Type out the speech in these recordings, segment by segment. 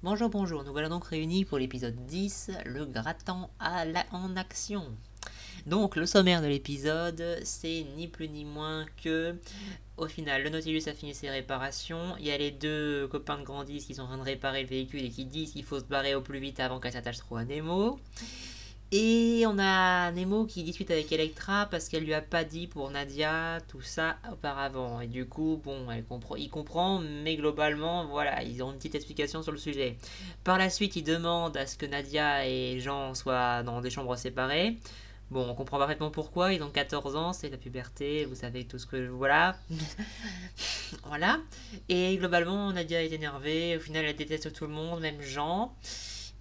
Bonjour, bonjour, nous voilà donc réunis pour l'épisode 10, le grattant en action. Donc le sommaire de l'épisode, c'est ni plus ni moins que, au final, le Nautilus a fini ses réparations, il y a les deux copains de Grandis qui sont en train de réparer le véhicule et qui disent qu'il faut se barrer au plus vite avant qu'elle s'attache trop à Nemo. Et on a Nemo qui discute avec Electra parce qu'elle lui a pas dit pour Nadia tout ça auparavant. Et du coup, bon, il comprend, mais globalement, voilà, ils ont une petite explication sur le sujet. Par la suite, il demande à ce que Nadia et Jean soient dans des chambres séparées. Bon, on comprend parfaitement pourquoi, ils ont 14 ans, c'est la puberté, vous savez tout ce que... Voilà. Voilà. Et globalement, Nadia est énervée, au final, elle déteste tout le monde, même Jean.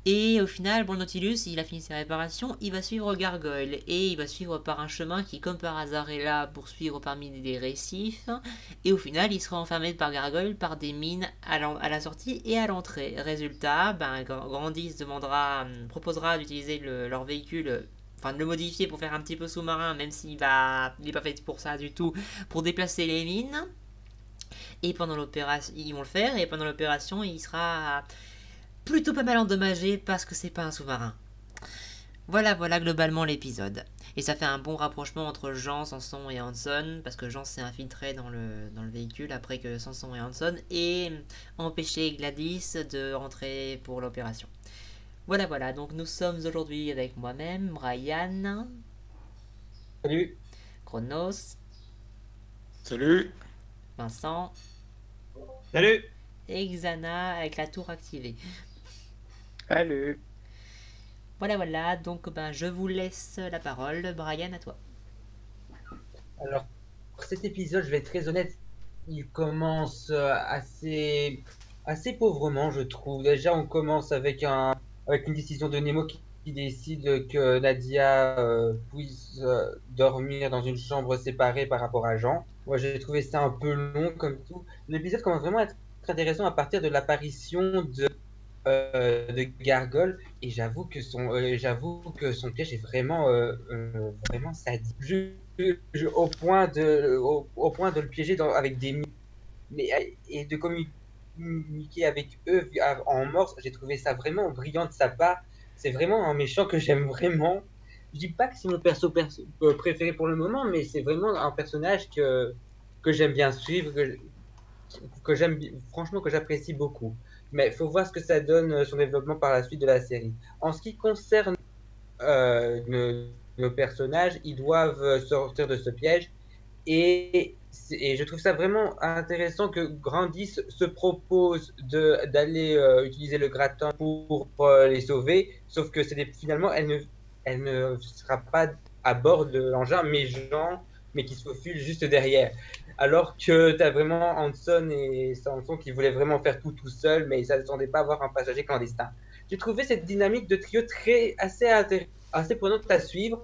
Et au final, bon, le Nautilus, il a fini ses réparations, il va suivre Gargoyle. Et il va suivre par un chemin qui, comme par hasard, est là pour suivre parmi des récifs. Et au final, il sera enfermé par Gargoyle par des mines à la sortie et à l'entrée. Résultat, ben, Grandis proposera d'utiliser leur véhicule, enfin de le modifier pour faire un petit peu sous-marin, même il n'est pas fait pour ça du tout, pour déplacer les mines. Et pendant l'opération, ils vont le faire, et pendant l'opération, il sera plutôt pas mal endommagé parce que c'est pas un sous-marin. Voilà, voilà globalement l'épisode. Et ça fait un bon rapprochement entre Jean, Sanson et Hanson, parce que Jean s'est infiltré dans le véhicule après que Sanson et Hanson aient empêché Gladys de rentrer pour l'opération. Voilà, voilà, donc nous sommes aujourd'hui avec moi-même, Brian, Salut. Chronos, Salut. Vincent Salut. et Xana avec la tour activée. Salut. Voilà, voilà, donc ben, je vous laisse la parole. Brian, à toi. Alors, pour cet épisode, je vais être très honnête, il commence assez pauvrement, je trouve. Déjà, on commence avec une décision de Nemo qui décide que Nadia puisse dormir dans une chambre séparée par rapport à Jean. Moi, j'ai trouvé ça un peu long comme tout. L'épisode commence vraiment à être très intéressant à partir de l'apparition de Gargoyle, et j'avoue que son piège est vraiment sadique. Au point de le piéger avec des mines, et de communiquer avec eux en morse. J'ai trouvé ça vraiment brillant de sa part. C'est vraiment un méchant que j'aime vraiment. Je dis pas que c'est mon préféré pour le moment, mais c'est vraiment un personnage que j'aime bien suivre, que franchement, que j'apprécie beaucoup. Mais il faut voir ce que ça donne, son développement par la suite de la série. En ce qui concerne nos personnages, ils doivent sortir de ce piège. Et je trouve ça vraiment intéressant que Grandis se propose d'aller utiliser le gratin pour les sauver, sauf que finalement, elle ne sera pas à bord de l'engin, mais qui se faufile juste derrière. Alors que tu as vraiment Hanson et Sanson qui voulaient vraiment faire tout seul, mais ils ne s'attendaient pas à avoir un passager clandestin. J'ai trouvé cette dynamique de trio assez prenante à suivre.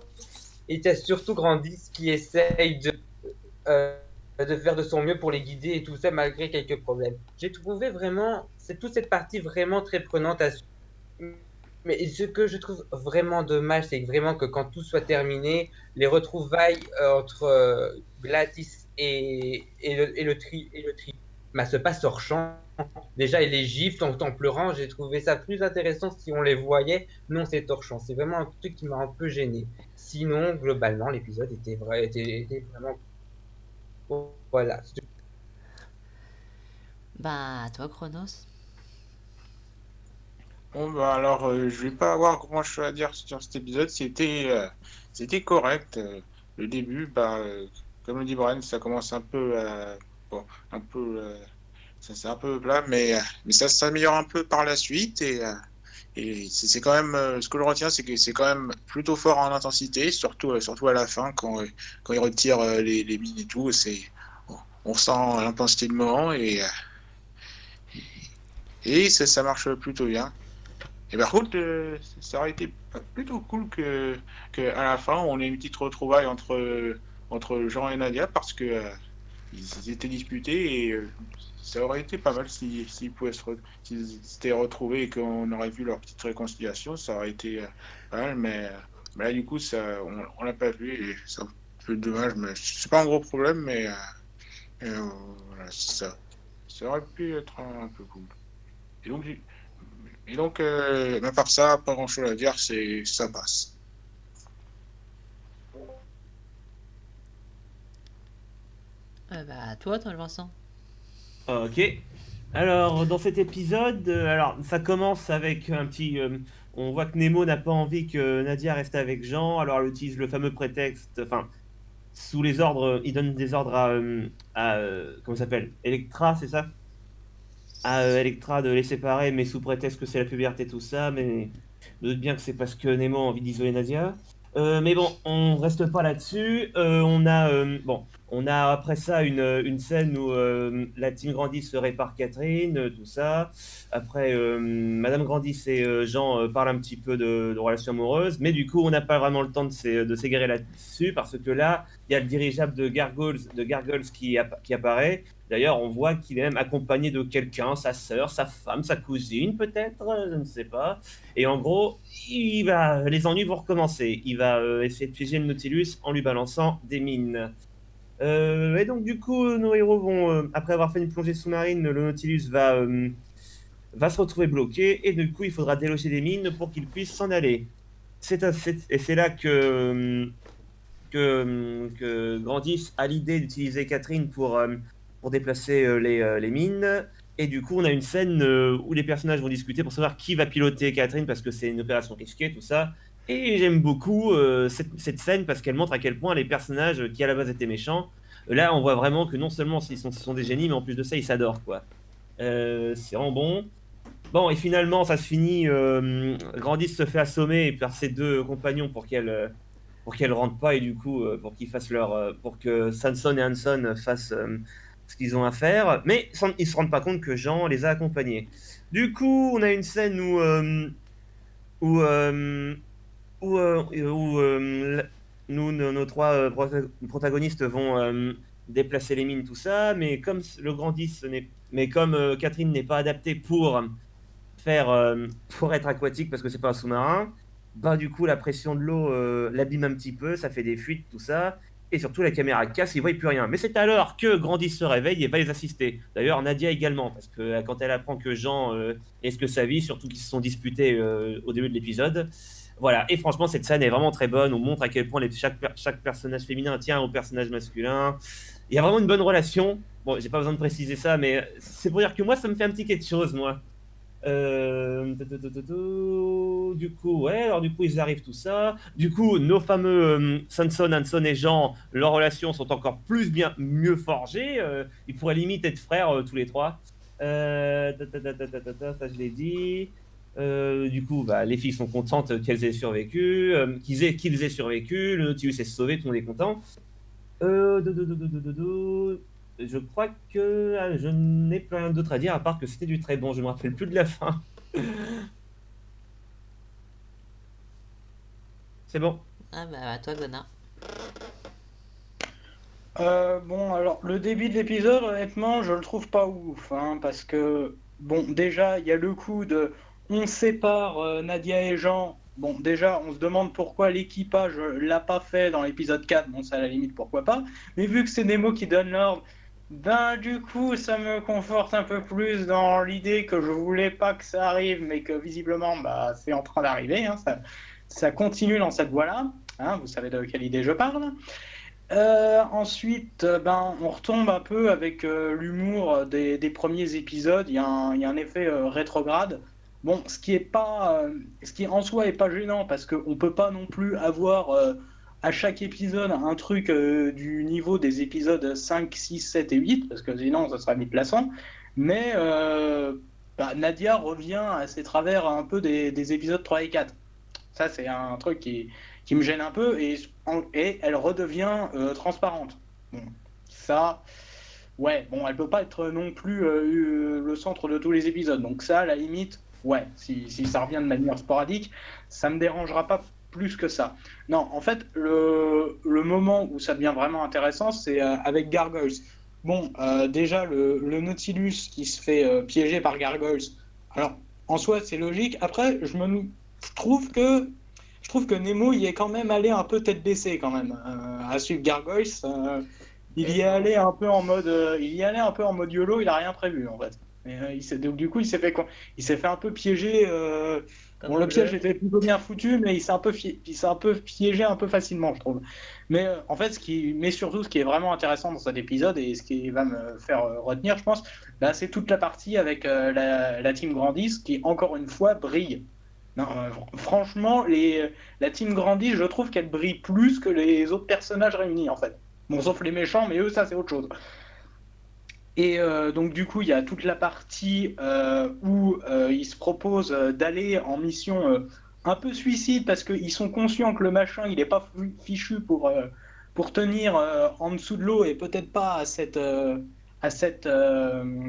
Et tu as surtout Grandis qui essaye de faire de son mieux pour les guider et tout ça malgré quelques problèmes. J'ai trouvé vraiment c'est toute cette partie vraiment très prenante à suivre. Mais ce que je trouve vraiment dommage, c'est vraiment que quand tout soit terminé, les retrouvailles entre Gladys et le tri bah, se passent hors champ. Déjà, il les gifle en pleurant. J'ai trouvé ça plus intéressant si on les voyait. Non, c'est hors champ. C'est vraiment un truc qui m'a un peu gêné. Sinon, globalement, l'épisode était vraiment. Voilà. Bah, à toi, Chronos. Bon, bah alors, je vais pas avoir grand chose à dire sur cet épisode. C'était correct. Le début, comme le dit Brian, ça commence un peu, bon, un peu, ça c'est un peu plat, mais ça s'améliore un peu par la suite et c'est quand même, ce que je retiens, c'est que c'est quand même plutôt fort en intensité, surtout à la fin quand il retire les mines et tout. On sent l'intensité du moment et ça marche plutôt bien. Et par contre, ça aurait été plutôt cool que à la fin, on ait une petite retrouvaille entre Jean et Nadia parce que ils étaient disputés et ça aurait été pas mal s'ils s'étaient retrouvés et qu'on aurait vu leur petite réconciliation, ça aurait été pas mal, mais là, du coup, on l'a pas vu et c'est un peu dommage, mais c'est pas un gros problème, voilà, ça aurait pu être un peu cool. Et donc, Et donc, à part ça, pas grand-chose à dire, ça passe. Toi, Vincent. Ok. Alors, dans cet épisode, alors ça commence avec un petit. On voit que Nemo n'a pas envie que Nadia reste avec Jean, alors elle utilise le fameux prétexte. Enfin, sous les ordres, il donne des ordres comment ça s'appelle? Electra, c'est ça? À Electra de les séparer, mais sous prétexte que c'est la puberté, tout ça. Mais je doute bien que c'est parce que Nemo a envie d'isoler Nadia. Mais bon, on reste pas là-dessus. On a après ça une scène où la team Grandis se répare Catherine, tout ça. Après, Madame Grandis et Jean parlent un petit peu de relations amoureuses, mais du coup, on n'a pas vraiment le temps de s'égarer là-dessus parce que là, il y a le dirigeable de Gargoyles qui apparaît. D'ailleurs, on voit qu'il est même accompagné de quelqu'un, sa sœur, sa femme, sa cousine, peut-être, je ne sais pas. Et en gros, les ennuis vont recommencer. Il va essayer de piéger le Nautilus en lui balançant des mines. Et donc, du coup, nos héros vont, après avoir fait une plongée sous-marine, le Nautilus va se retrouver bloqué. Et du coup, il faudra déloger des mines pour qu'il puisse s'en aller. Et c'est là que Grandis a l'idée d'utiliser Catherine pour déplacer les mines. Et du coup, on a une scène où les personnages vont discuter pour savoir qui va piloter Catherine parce que c'est une opération risquée, tout ça. Et j'aime beaucoup cette scène parce qu'elle montre à quel point les personnages qui à la base étaient méchants, là, on voit vraiment que non seulement ce sont des génies, mais en plus de ça, ils s'adorent, quoi. C'est vraiment bon. Bon, et finalement, ça se finit. Grandis se fait assommer par ses deux compagnons pour qu'elle rentre pas et du coup pour qu'ils fassent pour que Sanson et Hanson fassent ce qu'ils ont à faire, mais ils se rendent pas compte que Jean les a accompagnés. Du coup, on a une scène où, euh, où nos trois protagonistes vont déplacer les mines, tout ça, mais comme Catherine n'est pas adaptée pour être aquatique parce que c'est pas un sous-marin, bah du coup la pression de l'eau l'abîme un petit peu, ça fait des fuites, tout ça, et surtout la caméra casse, ils voient plus rien. Mais c'est alors que Grandis se réveille et va les assister. D'ailleurs Nadia également, parce que quand elle apprend que Jean risque sa vie, surtout qu'ils se sont disputés au début de l'épisode. Voilà, et franchement cette scène est vraiment très bonne, on montre à quel point chaque personnage féminin tient au personnage masculin. Il y a vraiment une bonne relation. Bon, j'ai pas besoin de préciser ça, mais c'est pour dire que moi ça me fait un petit quelque chose, moi. Du coup, ouais, alors du coup, ils arrivent tout ça. Du coup, nos fameux Sanson, Hanson et Jean, leurs relations sont encore mieux forgées. Ils pourraient limite être frères tous les trois. Ça, je l'ai dit. Du coup, les filles sont contentes qu'elles aient survécu, qu'ils aient survécu. Le Nautilus est sauvé, tout le monde est content. Je crois que je n'ai plus rien d'autre à dire à part que c'était du très bon. Je me rappelle plus de la fin. C'est bon. À toi, Gona. Bon, alors le début de l'épisode, honnêtement, je le trouve pas ouf, hein, parce que, bon, déjà, il y a le coup de on sépare Nadia et Jean. Bon, déjà, on se demande pourquoi l'équipage l'a pas fait dans l'épisode 4. Bon, ça, à la limite, pourquoi pas. Mais vu que c'est Nemo qui donne l'ordre, ben, du coup, ça me conforte un peu plus dans l'idée que je voulais pas que ça arrive, mais que visiblement, bah, c'est en train d'arriver, hein, ça continue dans cette voie-là. Hein, vous savez de quelle idée je parle. Ensuite, on retombe un peu avec l'humour des premiers épisodes. Il y a un effet rétrograde. Bon, ce qui en soi est pas gênant parce qu'on peut pas non plus avoir à chaque épisode un truc du niveau des épisodes 5, 6, 7 et 8 parce que sinon ça sera déplaçant. Mais Nadia revient à ses travers un peu des épisodes 3 et 4. Ça, c'est un truc qui me gêne un peu et elle redevient transparente. Bon, ça, ouais, bon, elle peut pas être non plus le centre de tous les épisodes. Donc ça, à la limite, ouais, si ça revient de manière sporadique, ça me dérangera pas plus que ça. Non, en fait, le moment où ça devient vraiment intéressant, c'est avec Gargoyles. Bon, déjà, le Nautilus qui se fait piéger par Gargoyles, alors, en soi, c'est logique. Après, je trouve que Nemo y est quand même allé un peu tête baissée quand même à suivre Gargoyles. Il y est allé un peu en mode YOLO, il a rien prévu en fait. Et, donc, du coup, il s'est fait quoi? Il s'est fait un peu piéger. Comme Bon, un le piège bleu. était plutôt bien foutu, mais il s'est un peu piégé un peu facilement, je trouve. Mais en fait, mais surtout, ce qui est vraiment intéressant dans cet épisode et ce qui va me faire retenir, je pense, bah, c'est toute la partie avec la team Grandis qui, encore une fois, brille. Non, franchement, la team Grandis, je trouve qu'elle brille plus que les autres personnages réunis, en fait. Bon, sauf les méchants, mais eux, ça, c'est autre chose. Et donc du coup, il y a toute la partie où ils se proposent d'aller en mission un peu suicide parce qu'ils sont conscients que le machin, il n'est pas fichu pour tenir en dessous de l'eau et peut-être pas à cette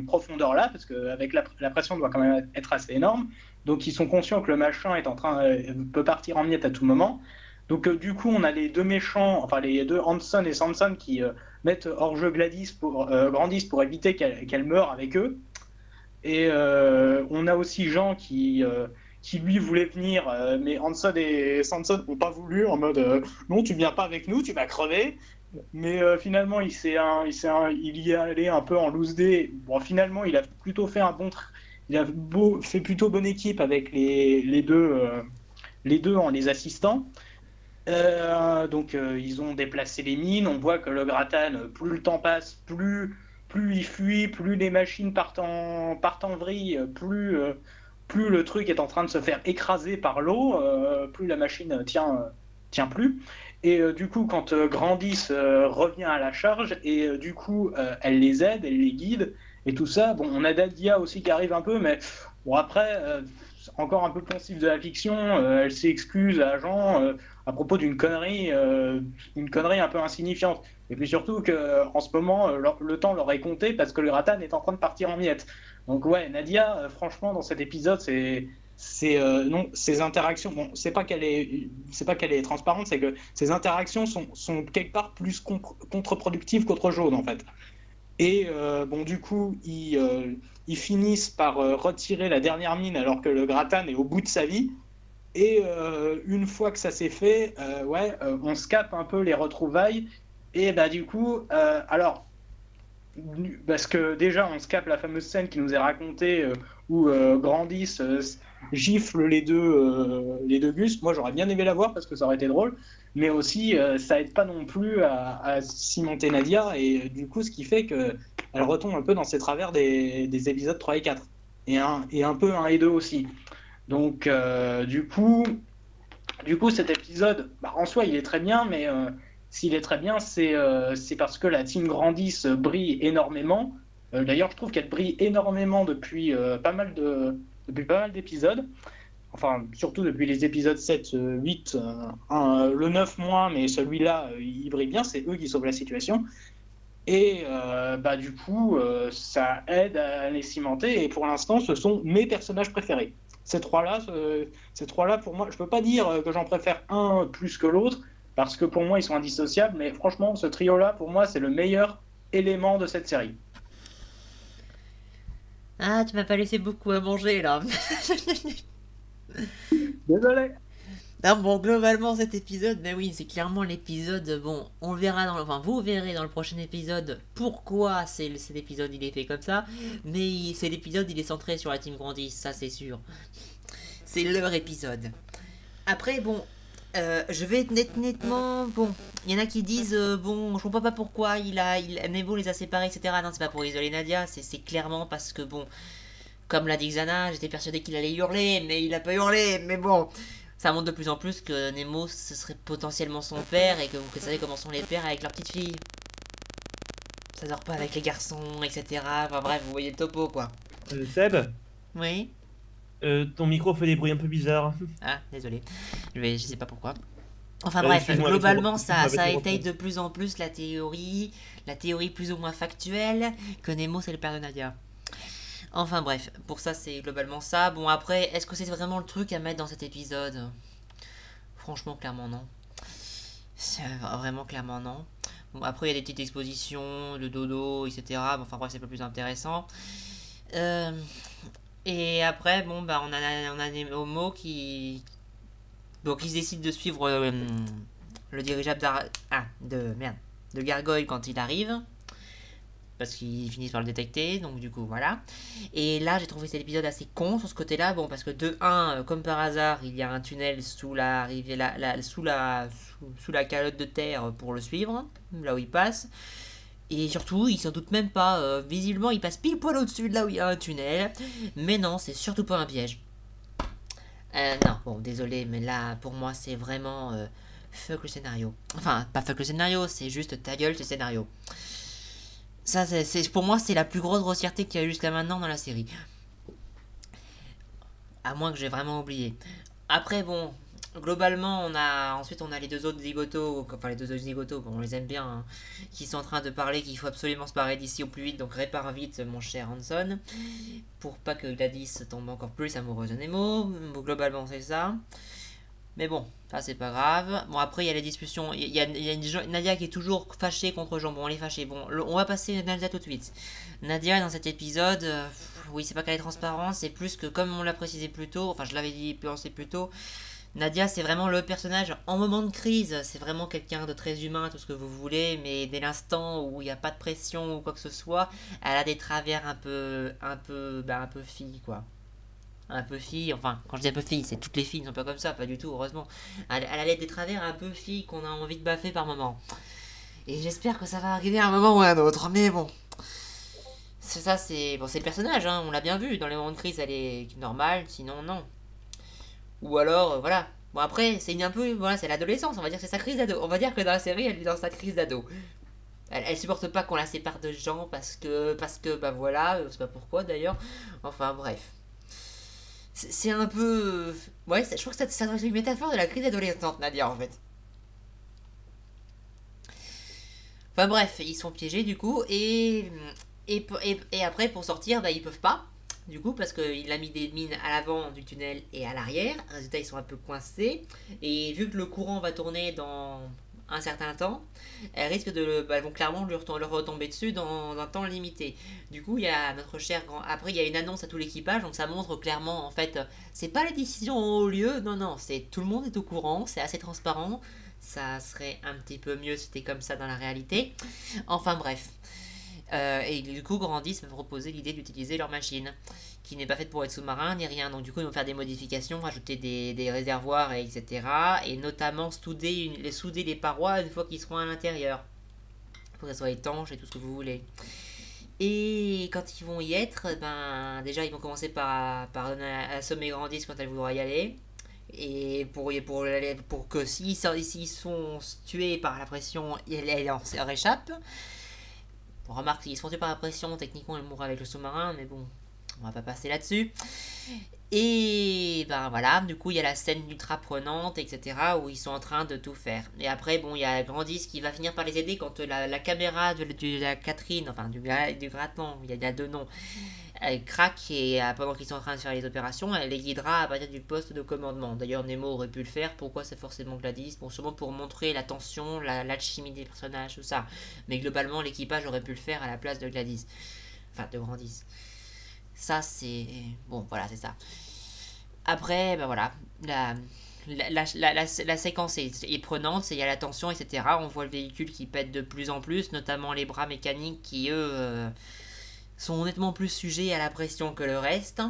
profondeur-là, parce qu'avec la pression doit quand même être assez énorme. Donc ils sont conscients que le machin est peut partir en miettes à tout moment. Donc du coup, on a les deux méchants, enfin les deux Hanson et Sanson qui mettre hors jeu Grandis pour éviter qu'elle meure avec eux. Et on a aussi Jean qui lui voulait venir, mais Hanson et Sanson n'ont pas voulu, en mode non, tu viens pas avec nous, tu vas crever. Mais finalement, il y est allé un peu en loose day. Bon, finalement, il a plutôt fait fait plutôt bonne équipe avec les deux en les assistant. Donc ils ont déplacé les mines, on voit que le Gratan, plus le temps passe, plus il fuit, plus les machines partent en vrille, plus le truc est en train de se faire écraser par l'eau, plus la machine tient plus. Et du coup, quand Grandis revient à la charge, et du coup, elle les aide, elle les guide, et tout ça. Bon, on a Nadia aussi qui arrive un peu, mais bon, après, encore un peu pensif de la fiction, elle s'excuse à Jean à propos d'une connerie un peu insignifiante. Et puis surtout qu'en ce moment, le temps leur est compté parce que le Ratan est en train de partir en miettes. Donc ouais, Nadia, franchement, dans cet épisode, non, ces interactions, bon, c'est pas qu'elle est transparente, c'est que ces interactions sont quelque part plus contre-productives qu'autre chose en fait. Et bon, du coup, ils finissent par retirer la dernière mine alors que le Gratan est au bout de sa vie. Et une fois que ça s'est fait, on se capte un peu les retrouvailles. Et bah, du coup, alors, parce que déjà, on se capte la fameuse scène qui nous est racontée où Grandis gifle les deux Gus. Moi, j'aurais bien aimé la voir parce que ça aurait été drôle. Mais aussi, ça aide pas non plus à cimenter Nadia. Et du coup, ce qui fait qu'elle retombe un peu dans ses travers des épisodes 3 et 4. Et un peu 1 et 2 aussi. Donc, du coup, cet épisode, bah, en soi, il est très bien, mais s'il est très bien, c'est parce que la team Grandis brille énormément. D'ailleurs, je trouve qu'elle brille énormément depuis pas mal d'épisodes. Enfin, surtout depuis les épisodes 7, 8, le 9 moins, mais celui-là, il brille bien, c'est eux qui sauvent la situation. Et bah, du coup, ça aide à les cimenter, et pour l'instant, ce sont mes personnages préférés. Ces trois-là, pour moi, je peux pas dire que j'en préfère un plus que l'autre, parce que pour moi, ils sont indissociables, mais franchement, ce trio-là, pour moi, c'est le meilleur élément de cette série. Ah, tu m'as pas laissé beaucoup à manger là. Désolé. Non, bon, globalement, cet épisode, ben oui, c'est clairement l'épisode. Bon, on verra vous verrez dans le prochain épisode pourquoi cet épisode il est fait comme ça. Mais cet épisode il est centré sur la team Grandis, ça c'est sûr. C'est leur épisode. Après, bon, je vais être nettement. Bon, il y en a qui disent, bon, je comprends pas pourquoi Nemo les a séparés, etc. Non, c'est pas pour isoler Nadia, c'est clairement parce que, bon, comme l'a dit Xana, j'étais persuadé qu'il allait hurler, mais il a pas hurlé, mais bon. Ça montre de plus en plus que Nemo, ce serait potentiellement son père, et que vous savez comment sont les pères avec leurs petites filles. Ça dort pas avec les garçons, etc. Enfin bref, vous voyez le topo, quoi. Seb, Oui. ton micro fait des bruits un peu bizarres. Ah, désolé. Je sais pas pourquoi. Enfin bref, excuse-moi, globalement, ça excuse-moi, étaye de plus en plus la théorie plus ou moins factuelle, que Nemo c'est le père de Nadia. Enfin bref, pour ça c'est globalement ça. Bon après, est-ce que c'est vraiment le truc à mettre dans cet épisode? Franchement, clairement non. Vraiment clairement non. Bon, après il y a des petites expositions de dodo, etc. Bon, enfin bref, c'est pas plus intéressant. Et après, bon bah on a des homos qui... Donc ils décident de suivre le dirigeable de Gargoyle quand il arrive. parce qu'ils finissent par le détecter, donc du coup voilà. Et là j'ai trouvé cet épisode assez con sur ce côté-là, bon parce que de 1, comme par hasard, il y a un tunnel sous la rivière, sous la calotte de terre pour le suivre, là où il passe. Et surtout, il s'en doute même pas, visiblement il passe pile poil au-dessus de là où il y a un tunnel, mais non, c'est surtout pas un piège. Non, bon, désolé, mais là, pour moi, c'est vraiment fuck le scénario. Enfin, pas fuck le scénario, c'est juste ta gueule, ce scénario. Ça, pour moi, c'est la plus grosse grossièreté qu'il y a eu jusqu'à maintenant dans la série. À moins que j'ai vraiment oublié. Après, bon, globalement, ensuite on a les deux autres zigotos, enfin les deux autres zigotos, bon, on les aime bien, hein, qui sont en train de parler qu'il faut absolument se barrer d'ici au plus vite, donc répare vite, mon cher Hanson, pour pas que Gladys tombe encore plus amoureuse de Nemo. Bon, globalement, c'est ça. Mais bon, ça c'est pas grave. Bon, après il y a les discussions. Il y a Nadia qui est toujours fâchée contre Jambon. Elle est fâchée. Bon, on va passer Nadia tout de suite. Nadia, dans cet épisode, oui, c'est pas qu'elle est transparente, c'est plus que, comme on l'a précisé plus tôt, enfin je l'avais dit pensé plus tôt, Nadia c'est vraiment le personnage en moment de crise. C'est vraiment quelqu'un de très humain, tout ce que vous voulez, mais dès l'instant où il n'y a pas de pression ou quoi que ce soit, elle a des travers un peu fille, quoi. Un peu fille, enfin, quand je dis un peu fille, c'est toutes les filles ne sont pas comme ça, pas du tout, heureusement. Elle a des travers un peu fille qu'on a envie de baffer par moment. Et j'espère que ça va arriver à un moment ou à un autre, mais bon. C'est ça, c'est le personnage, hein, on l'a bien vu. Dans les moments de crise, elle est normale, sinon, non. Ou alors, voilà. Bon, après, c'est voilà, c'est l'adolescence, on va dire que c'est sa crise d'ado. On va dire que dans la série, elle est dans sa crise d'ado. Elle supporte pas qu'on la sépare de gens parce que, bah voilà, je sais pas pourquoi d'ailleurs. Enfin, bref. C'est un peu... Ouais, je crois que ça doit être une métaphore de la crise adolescente, Nadia, en fait. Enfin bref, ils sont piégés, du coup, et après, pour sortir, bah, ils peuvent pas, du coup, parce qu'il a mis des mines à l'avant du tunnel et à l'arrière. Résultat, ils sont un peu coincés, et vu que le courant va tourner dans un certain temps, elles risquent elles vont clairement leur retomber dessus dans un temps limité. Du coup, il y a notre cher grand... Après, il y a une annonce à tout l'équipage, donc ça montre clairement, en fait, c'est pas les décisions en haut lieu, non, c'est tout le monde est au courant, c'est assez transparent. Ça serait un petit peu mieux si c'était comme ça dans la réalité. Enfin bref. Et du coup, Grandis va proposer l'idée d'utiliser leur machine, qui n'est pas faite pour être sous-marin ni rien. Donc du coup, ils vont faire des modifications, rajouter des réservoirs, etc. Et notamment souder les parois une fois qu'ils seront à l'intérieur, pour que ça soit étanche et tout ce que vous voulez. Et quand ils vont y être, ben déjà ils vont commencer par assommer Grandis quand elle voudra y aller. Et pour que s'ils sont tués par la pression, elle en réchappe. On remarque qu'ils se font tuer par la pression, techniquement elle mourra avec le sous-marin, mais bon, on va pas passer là-dessus. Et ben voilà, du coup il y a la scène ultra prenante, etc. où ils sont en train de tout faire. Et après, bon, il y a Grandis qui va finir par les aider quand la caméra de la Catherine, enfin du grattant, il y a deux noms, elle craque et pendant qu'ils sont en train de faire les opérations, elle les guidera à partir du poste de commandement. D'ailleurs, Nemo aurait pu le faire. Pourquoi c'est forcément Gladys? Bon, sûrement pour montrer la tension, l'alchimie des personnages, tout ça. Mais globalement, l'équipage aurait pu le faire à la place de Gladys. Enfin, de Grandis. Ça, c'est... Bon, voilà, c'est ça. Après, ben voilà. La séquence est prenante, il y a la tension, etc. On voit le véhicule qui pète de plus en plus, notamment les bras mécaniques qui, eux... sont honnêtement plus sujets à la pression que le reste.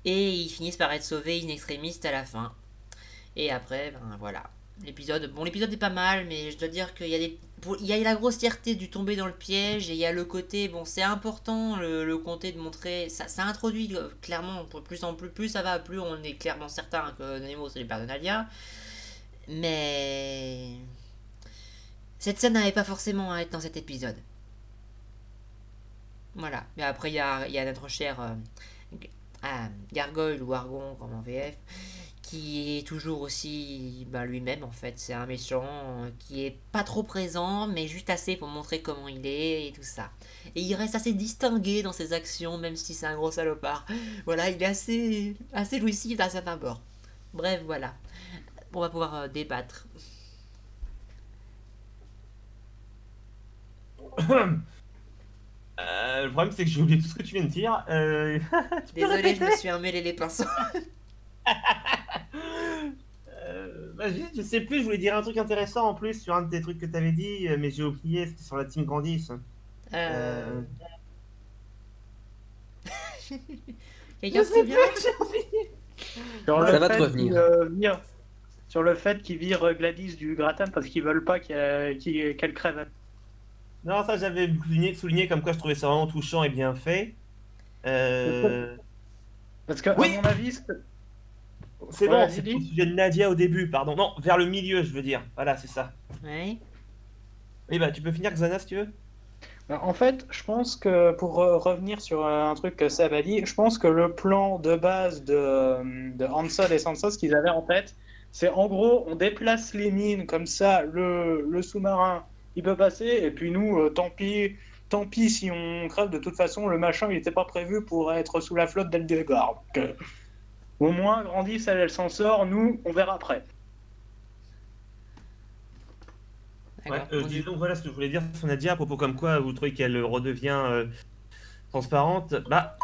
Et ils finissent par être sauvés in extremis à la fin. Et après, ben voilà. L'épisode est pas mal, mais je dois dire qu'il y a il y a la grossièreté du tomber dans le piège, et il y a le côté, bon, c'est important, le côté de montrer, ça introduit clairement, plus en plus ça va, plus on est clairement certain que Nemo c'est le père de Nadia. Mais... cette scène n'avait pas forcément à être dans cet épisode. Voilà. Mais après, il y a notre cher Gargoyle ou Argon, comme en VF, qui est toujours aussi lui-même, en fait. C'est un méchant qui est pas trop présent, mais juste assez pour montrer comment il est et tout ça. Et il reste assez distingué dans ses actions, même si c'est un gros salopard. Voilà, il est assez jouissif d'un certain bord. Bref, voilà. On va pouvoir débattre. Le problème, c'est que j'ai oublié tout ce que tu viens de dire. Désolé, je me suis emmêlé les pinceaux. Je sais plus, je voulais dire un truc intéressant en plus sur un des trucs que tu avais dit, mais j'ai oublié, c'était sur la team Grandis. Quelqu'un se souvient? Sur Ça le va te fait revenir. sur le fait qu'ils virent Gladys du gratin parce qu'ils veulent pas qu'elle crève. Non, ça j'avais souligné comme quoi je trouvais ça vraiment touchant et bien fait. Parce que, à Oui. mon avis, C'est Voilà, bon, c'est dis-dis. au sujet de Nadia au début, pardon. Non, vers le milieu, je veux dire. Voilà, c'est ça. Ouais. Et bah, tu peux finir, Xana, si tu veux. En fait, je pense que pour revenir sur un truc que Seb a dit, je pense que le plan de base de Hansel et Sansa, ce qu'ils avaient en tête, c'est en gros, on déplace les mines comme ça, le sous-marin, il peut passer, et puis nous, tant pis si on crève, de toute façon, le machin, il n'était pas prévu pour être sous la flotte dès le départ. Donc, au moins, Grandis, elle s'en sort, nous, on verra après. D'accord. Ouais, disons, voilà ce que je voulais dire sur Nadia à propos comme quoi vous trouvez qu'elle redevient transparente. Bah,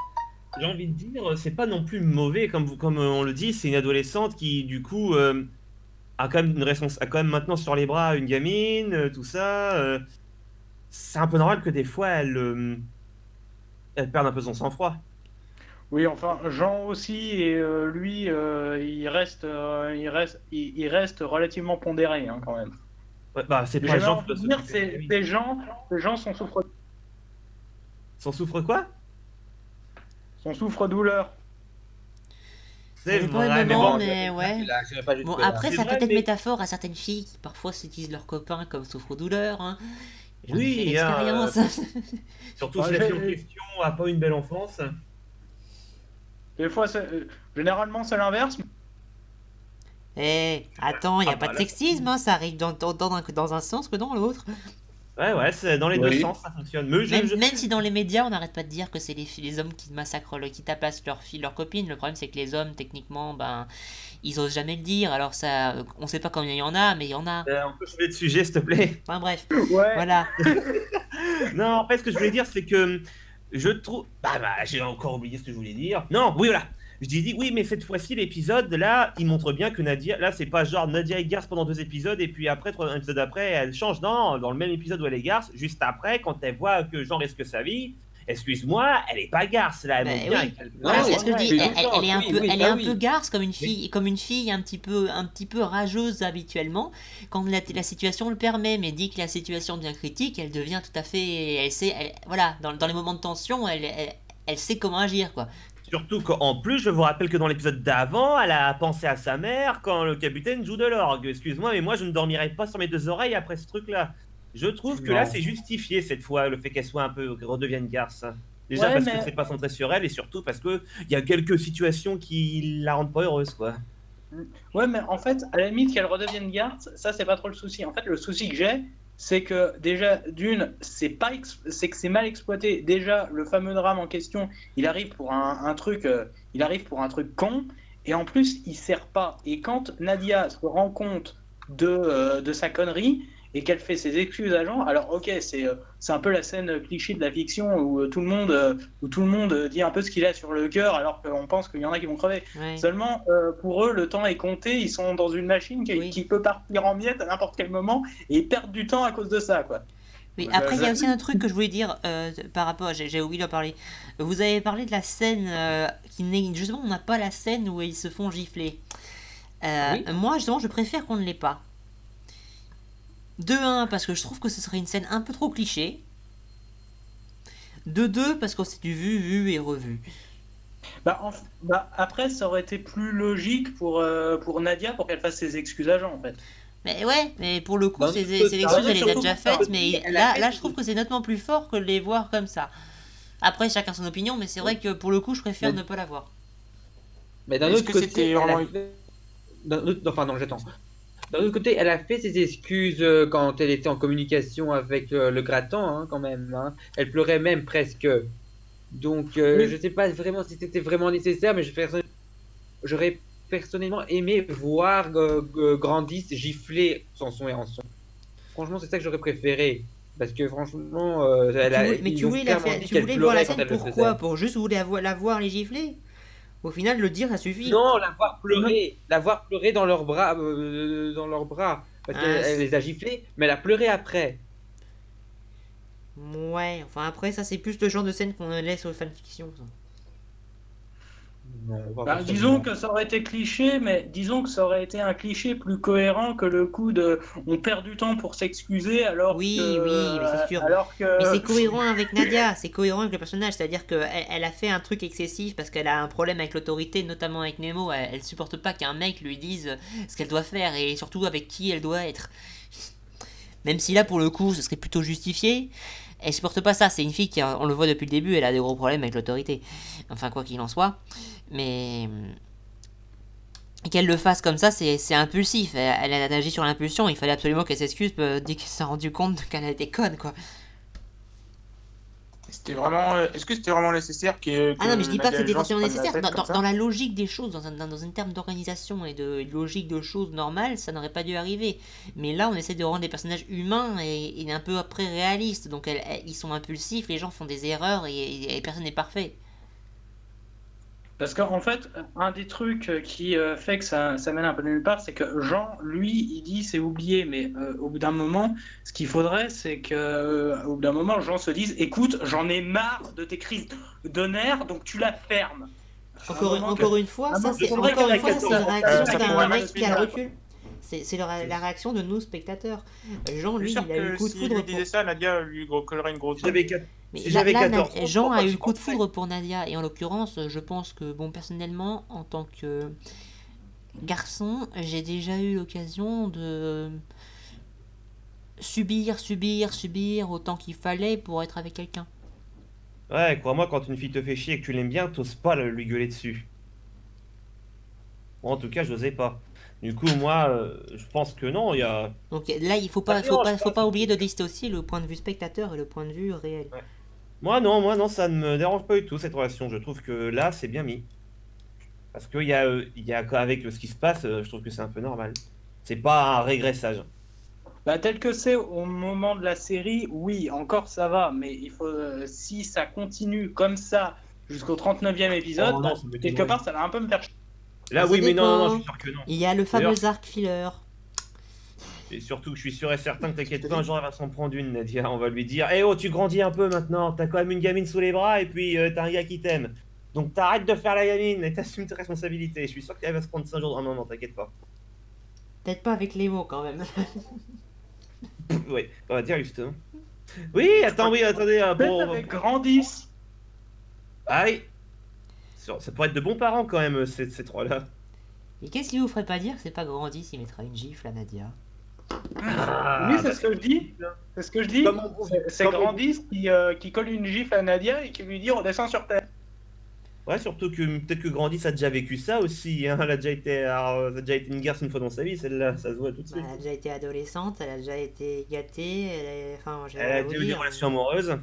j'ai envie de dire, c'est pas non plus mauvais, comme on le dit, c'est une adolescente qui, du coup, a quand même a quand même maintenant sur les bras une gamine, tout ça. C'est un peu normal que des fois elle perde un peu son sang-froid. Oui, enfin, Jean aussi, et lui, il reste relativement pondéré, hein, quand même. Ouais, bah, c'est pas J'avais Jean envie qui doit de dire, s'occuper de la gamine. ces gens S'en souffre quoi? sont souffre-douleur. Ça C'est dépend vrai, des mais moments, bon, mais ouais. Là, j'irai pas Bon, jusque-là. après, C'est ça vrai, peut être mais- métaphore à certaines filles qui parfois s'utilisent leurs copains comme souffre-douleur. Hein. J'en ai Oui, fait il y a, l'expérience. surtout Ouais, si la fille en j'ai- question a pas une belle enfance. Des fois, généralement, c'est l'inverse. Eh, attends, il n'y a Ah, pas bah de là. sexisme, hein, ça arrive dans un sens que dans l'autre. Ouais, c'est dans les deux Oui. sens, ça fonctionne. Mais Même si dans les médias, on n'arrête pas de dire que c'est les hommes qui massacrent, qui tapassent leurs filles, leurs copines. Le problème, c'est que les hommes, techniquement, ben, ils osent jamais le dire. Alors ça, on sait pas combien il y en a, mais il y en a. On peut changer de sujet, s'il te plaît. Enfin bref, Ouais. voilà. Non, en fait, ce que je voulais dire, c'est que je trouve. Bah, j'ai encore oublié ce que je voulais dire. Non, oui, voilà. Je dis oui, mais cette fois-ci, l'épisode, là, il montre bien que Nadia. Là, c'est pas genre Nadia est garce pendant 2 épisodes et puis après, 3 épisodes après, elle change. Non, dans le même épisode où elle est garce, juste après, quand elle voit que Jean risque sa vie, excuse-moi, elle est pas garce, là. Elle Bah, montre bien oui. qu'elle- Voilà, c'est ce que je dis. ouais, Elle est un oui, peu, oui, elle est bah un oui. peu garce comme une fille un petit peu rageuse habituellement quand la situation le permet. Mais dès que la situation devient critique, elle devient tout à fait. Elle sait, voilà, dans les moments de tension, elle sait comment agir, quoi. Surtout qu'en plus, je vous rappelle que dans l'épisode d'avant, elle a pensé à sa mère quand le capitaine joue de l'orgue. Excuse-moi, mais moi, je ne dormirai pas sur mes 2 oreilles après ce truc-là. Je trouve que Non. là, c'est justifié cette fois, le fait qu'elle soit un peu redevienne garce. Déjà Ouais, parce mais- que c'est pas centré sur elle et surtout parce que il y a quelques situations qui la rendent pas heureuse, quoi. Ouais, mais en fait, à la limite qu'elle redevienne garce, ça, c'est pas trop le souci. En fait, le souci que j'ai, c'est que déjà, d'une, c'est que c'est mal exploité. Déjà, le fameux drame en question, il arrive pour un truc con, et en plus, il sert pas. Et quand Nadia se rend compte de sa connerie et qu'elle fait ses excuses à Jean, alors ok, c'est un peu la scène cliché de la fiction où tout le monde dit un peu ce qu'il a sur le cœur, alors qu'on pense qu'il y en a qui vont crever. Ouais. Seulement, pour eux, le temps est compté, ils sont dans une machine Oui. qui peut partir en miettes à n'importe quel moment, et ils perdent du temps à cause de ça, quoi. Oui, Ouais, après, il y a je- aussi un truc que je voulais dire par rapport. J'ai oublié d'en parler. Vous avez parlé de la scène qui n'est. Justement, on n'a pas la scène où ils se font gifler. Oui. Moi, justement, je préfère qu'on ne l'ait pas. De 1, parce que je trouve que ce serait une scène un peu trop cliché. De 2, parce qu'on s'est vu et revu. Après, ça aurait été plus logique pour Nadia pour qu'elle fasse ses excuses à Jean, en fait. Mais ouais, mais pour le coup, Dans ces notre excuses, cas, elle les a surtout déjà pour faites, ça. mais Elle a fait là, ses je trouve que c'est nettement plus fort que de les voir comme ça. Après, chacun son opinion, mais c'est vrai que pour le coup, je préfère Mais- ne pas la voir. Mais d'un Est-ce autre que côté, c'était elle a vraiment- fait- enfin non, j'attends. D'un autre côté, elle a fait ses excuses quand elle était en communication avec le grattant, hein, quand même. Hein. Elle pleurait même presque. Donc, Oui. je sais pas vraiment si c'était vraiment nécessaire, mais j'aurais personnellement aimé voir Grandis gifler sans son et en son. Franchement, c'est ça que j'aurais préféré. Parce que franchement, Mais ils tu ont voulais, clairement dit qu'elle voir la pleurait quand scène elle le pourquoi? faisait. Pour juste la voir les gifler? Au final, le dire, ça suffit. Non, la voir pleurer dans leurs bras, Parce Ah, qu'elle c'est- les a giflés, mais elle a pleuré après. Ouais, enfin après, ça c'est plus le genre de scène qu'on laisse aux fanfictions. Ça. Non, pas Bah, disons forcément. que ça aurait été cliché, mais disons que ça aurait été un cliché plus cohérent que le coup de on perd du temps pour s'excuser Oui, oui, mais c'est sûr. alors Mais que c'est cohérent avec Nadia, c'est cohérent avec le personnage, c'est-à-dire qu'elle elle a fait un truc excessif parce qu'elle a un problème avec l'autorité, notamment avec Nemo. Elle supporte pas qu'un mec lui dise ce qu'elle doit faire et surtout avec qui elle doit être. Même si là, pour le coup, ce serait plutôt justifié. Elle supporte pas ça, c'est une fille qui, on le voit depuis le début, elle a des gros problèmes avec l'autorité. Enfin, quoi qu'il en soit. Mais qu'elle le fasse comme ça, c'est impulsif. Elle a agi sur l'impulsion, il fallait absolument qu'elle s'excuse dès qu'elle s'est rendue compte qu'elle a été conne, quoi. C'était vraiment. Est-ce que c'était vraiment nécessaire que Ah non, mais je dis pas que Nadia c'était Jean se forcément prenne la nécessaire. tête Dans, comme ça dans la logique des choses, dans un terme d'organisation et de logique de choses normales, ça n'aurait pas dû arriver. Mais là, on essaie de rendre des personnages humains et un peu après réalistes. Donc ils sont impulsifs, les gens font des erreurs et personne n'est parfait. parce qu'en fait, un des trucs qui fait que ça mène un peu nulle part, c'est que Jean, lui, il dit c'est oublié, mais au bout d'un moment, ce qu'il faudrait, c'est que au bout d'un moment, Jean se dise, écoute, j'en ai marre de tes crises de nerfs, donc tu la fermes. Encore une fois, ça c'est faudrait encore qu'elle une fois, ait c'est la 14 ans. réaction ça d'un pourrait mec mal qui a le finir, recul. C'est la réaction de nous spectateurs. Jean, Je lui, suis sûr il a eu le que coup de si foudre lui pour... disait ça, Nadia lui collerait une grosse. Si j'avais quatre- Mais si là, j'avais là, 14 ans, Jean pourquoi a eu je le coup de penserais foudre pour Nadia. Et en l'occurrence, je pense que, bon, personnellement, en tant que garçon, j'ai déjà eu l'occasion de subir autant qu'il fallait pour être avec quelqu'un. Ouais, crois-moi, quand une fille te fait chier et que tu l'aimes bien, t'oses pas lui gueuler dessus. Moi, en tout cas, j'osais pas. Du coup, moi, je pense que non, il y a... Donc là, il faut Ah, pas, non, je faut pense pas que- oublier de dissocier le point de vue spectateur et le point de vue réel. Moi, non, ça ne me dérange pas du tout, cette relation. Je trouve que là, c'est bien mis. Parce qu'il y a, avec ce qui se passe, je trouve que c'est un peu normal. C'est pas un régressage. Bah, tel que c'est au moment de la série, oui, encore ça va, mais il faut, si ça continue comme ça jusqu'au 39e épisode, Oh non, bah, ça m'étonnerait. quelque part, ça va un peu me faire chier. Là, Ça oui, mais non, dépend. je suis sûr que non. Il y a le D'ailleurs- fameux arc filler. Et surtout, je suis sûr et certain que t'inquiète pas, un jour, elle va s'en prendre une, Nadia. On va lui dire, eh oh, tu grandis un peu maintenant, t'as quand même une gamine sous les bras et puis t'as un gars qui t'aime. Donc t'arrêtes de faire la gamine et t'assumes tes responsabilités. Je suis sûr qu'elle va se prendre ça un jour. Oh non, non, t'inquiète pas. Peut-être pas avec les mots quand même. Oui, on va dire justement. Oui, attends, oui, attendez. Peut-être avec Grandis. Ah oui. Ça pourrait être de bons parents quand même, ces trois-là. Et qu'est-ce qui vous ferait pas dire que c'est pas grandi s'il mettra une gifle à Nadia? Ah, Oui, c'est ce que je dis. C'est ce que je dis. Comme on- C'est comme on- Grandis qui colle une gifle à Nadia et qui lui dit redescends sur terre. Ouais, surtout que peut-être que Grandis a déjà vécu ça aussi. Hein. Elle a déjà été, alors, ça a déjà été une garce une fois dans sa vie, celle-là. Ça se voit tout de Bah, suite. elle a déjà été adolescente, elle a déjà été gâtée, enfin, j'ai Elle a à vous déjà eu des dire. relations amoureuses.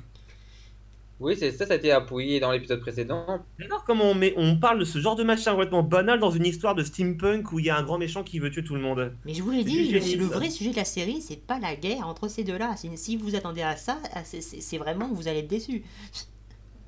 Oui, c'est ça, ça a été appuyé dans l'épisode précédent. D'accord, comment on parle de ce genre de machin complètement banal dans une histoire de steampunk où il y a un grand méchant qui veut tuer tout le monde. Mais je vous l'ai C'est dit, du génie, le ça. vrai sujet de la série, c'est pas la guerre entre ces deux-là. Si vous attendez à ça, c'est vraiment que vous allez être déçus.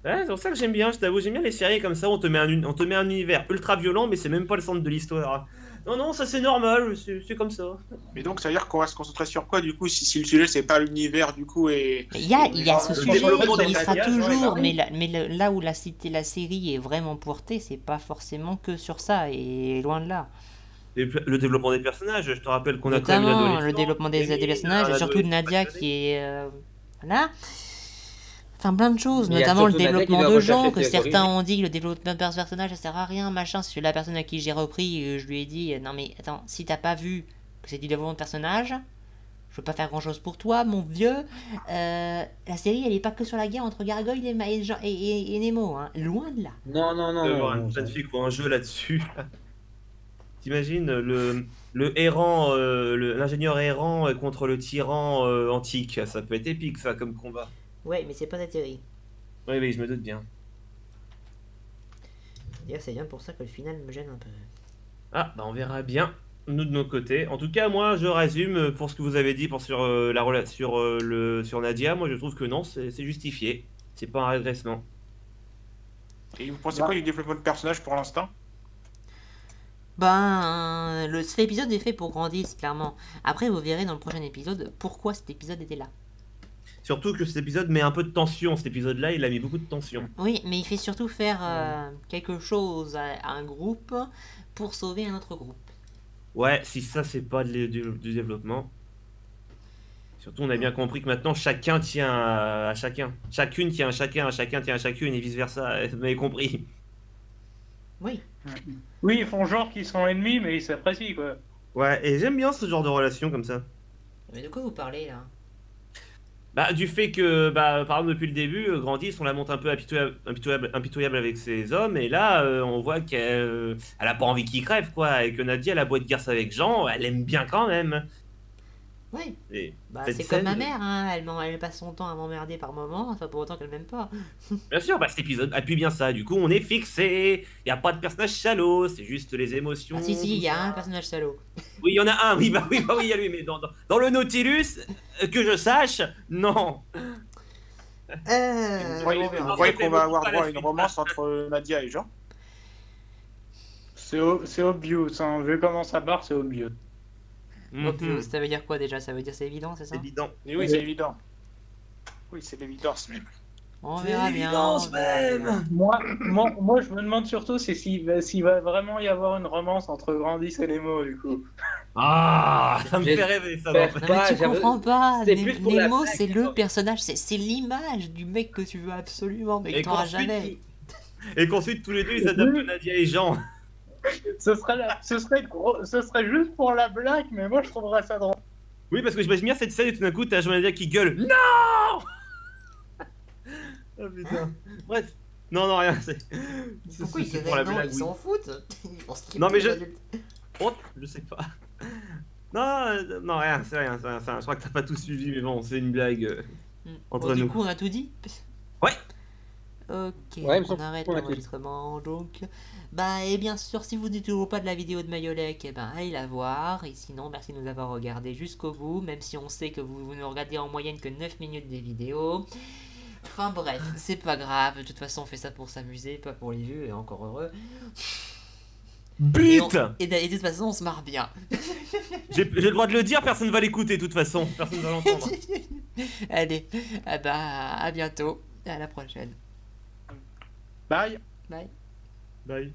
Ouais, c'est pour ça que j'aime bien, je t'avoue, j'aime bien les séries comme ça, on te met un univers ultra violent, mais c'est même pas le centre de l'histoire. Non, non, ça c'est normal, c'est comme ça. Mais donc, ça veut dire qu'on va se concentrer sur quoi, du coup, si le sujet, c'est pas l'univers, du coup, et... Il y a ce Le sujet, développement il des y sera alliages, toujours, ouais, mais là où la série est vraiment portée, c'est pas forcément que sur ça, et loin de là. Le développement des personnages, je te rappelle qu'on a quand même une Notamment adolescente. le développement des Émile, personnages, un et surtout de adolescent Nadia passionné. qui est... voilà. Enfin, plein de choses, Il y a notamment le surtout Nadia qui développement doit de gens, rechercher que ses certains origines. ont dit que le développement de personnage ça sert à rien, machin. C'est la personne à qui j'ai repris, je lui ai dit, non mais attends, si t'as pas vu que c'est du développement de personnage, je peux pas faire grand chose pour toi, mon vieux. La série elle est pas que sur la guerre entre Gargoyle et Nemo, hein. Loin de là. Non, non, non. Avoir non, une jeune fille qui a un jeu là-dessus. T'imagines le errant, l'ingénieur errant contre le tyran antique, ça peut être épique ça comme combat. Ouais, mais c'est pas cette série. Oui, oui, je me doute bien. D'ailleurs, c'est bien pour ça que le final me gêne un peu. Ah, bah on verra bien, nous de nos côtés. En tout cas, moi, je résume pour ce que vous avez dit sur sur Nadia. Moi, je trouve que non, c'est justifié. C'est pas un régressement. Et vous pensez quoi du développement de personnage pour l'instant? Ben, cet épisode est fait pour Grandis, clairement. Après, vous verrez dans le prochain épisode pourquoi cet épisode était là. Surtout que cet épisode met un peu de tension. Cet épisode-là, il a mis beaucoup de tension. Oui, mais il fait surtout faire quelque chose à un groupe pour sauver un autre groupe. Ouais, si ça, c'est pas du développement. Surtout, on a bien compris que maintenant, chacun tient à chacun. Chacune tient à chacun tient à chacune, et vice-versa. Vous m'avez compris. Oui. Oui, ils font genre qu'ils sont ennemis, mais ils s'apprécient, quoi. Ouais, et j'aime bien ce genre de relation comme ça. Mais de quoi vous parlez là? Bah, du fait que, bah, par exemple, depuis le début, Grandis, on la monte un peu impitoyable avec ses hommes, et là, on voit qu'elle elle a pas envie qu'il crève, quoi, et que Nadia, elle a beau être garce avec Jean, elle aime bien quand même. Oui. Et Bah, cette c'est comme ma scène- mère, hein. Elle passe son temps à m'emmerder par moments, c'est pas pour autant qu'elle m'aime pas. Bien sûr, bah, cet épisode appuie bien ça, du coup, on est fixé, y a pas de personnage salaud, c'est juste les émotions. Ah si, si, tout il y a ça. un personnage salaud. Oui, il y en a un, oui, il y a lui, mais dans le Nautilus, que je sache, non. Vous on croyez verra. vous croyez qu'on va avoir Pas la droit à une suite. romance entre Nadia et Jean? C'est obvious, hein. Vu comment ça part, c'est obvious. Obvious, ça veut dire quoi déjà? Ça veut dire c'est évident, c'est ça? C'est évident. Et oui, c'est évident. Oui, c'est l'évidence même. On C'est verra bien. l'évidence on verra bien. même. Moi, je me demande surtout c'est s'il va vraiment y avoir une romance entre Grandis et Nemo, du coup. Ah, ça me fait J'espère rêver, ça. pas. en fait. Non, mais tu j'avoue, comprends pas. c'est plus pour la Nemo, blague, c'est le quoi. personnage, c'est l'image du mec que tu veux absolument, mais que t'auras jamais. Et qu'ensuite, tous les deux, ils adaptent Nadia et Jean. Ce serait juste pour la blague, mais moi je trouverais ça drôle. Oui, parce que j'imagine bien cette scène et tout d'un coup, t'as Jean Nadia qui gueule. Non. Oh putain. Bref. Non, rien. Pourquoi ils c'est se pour la non, blague, ils oui. s'en foutent. Ils pensent qu'ils Non, mais sont je- adultes. Oh, je sais pas. Non, rien, c'est rien. Je crois que t'as pas tout suivi, mais bon, c'est une blague. Entre Bon, du nous. coup, on a tout dit. Ouais. Ok, Ouais, il me on semble arrête qu'on a tout dit. l'enregistrement donc. Bah, et bien sûr, si vous n'êtes toujours pas de la vidéo de Mayolek, eh ben, allez la voir. Et sinon, merci de nous avoir regardé jusqu'au bout, même si on sait que vous ne regardez en moyenne que 9 minutes des vidéos. Enfin bref, c'est pas grave, de toute façon, on fait ça pour s'amuser, pas pour les vues, et encore heureux. Et, Bite. et de toute façon, on se marre bien. J'ai le droit de le dire, personne va l'écouter de toute façon. Personne va l'entendre. Allez, ah bah, à bientôt, et à la prochaine. Bye. Bye. Bye.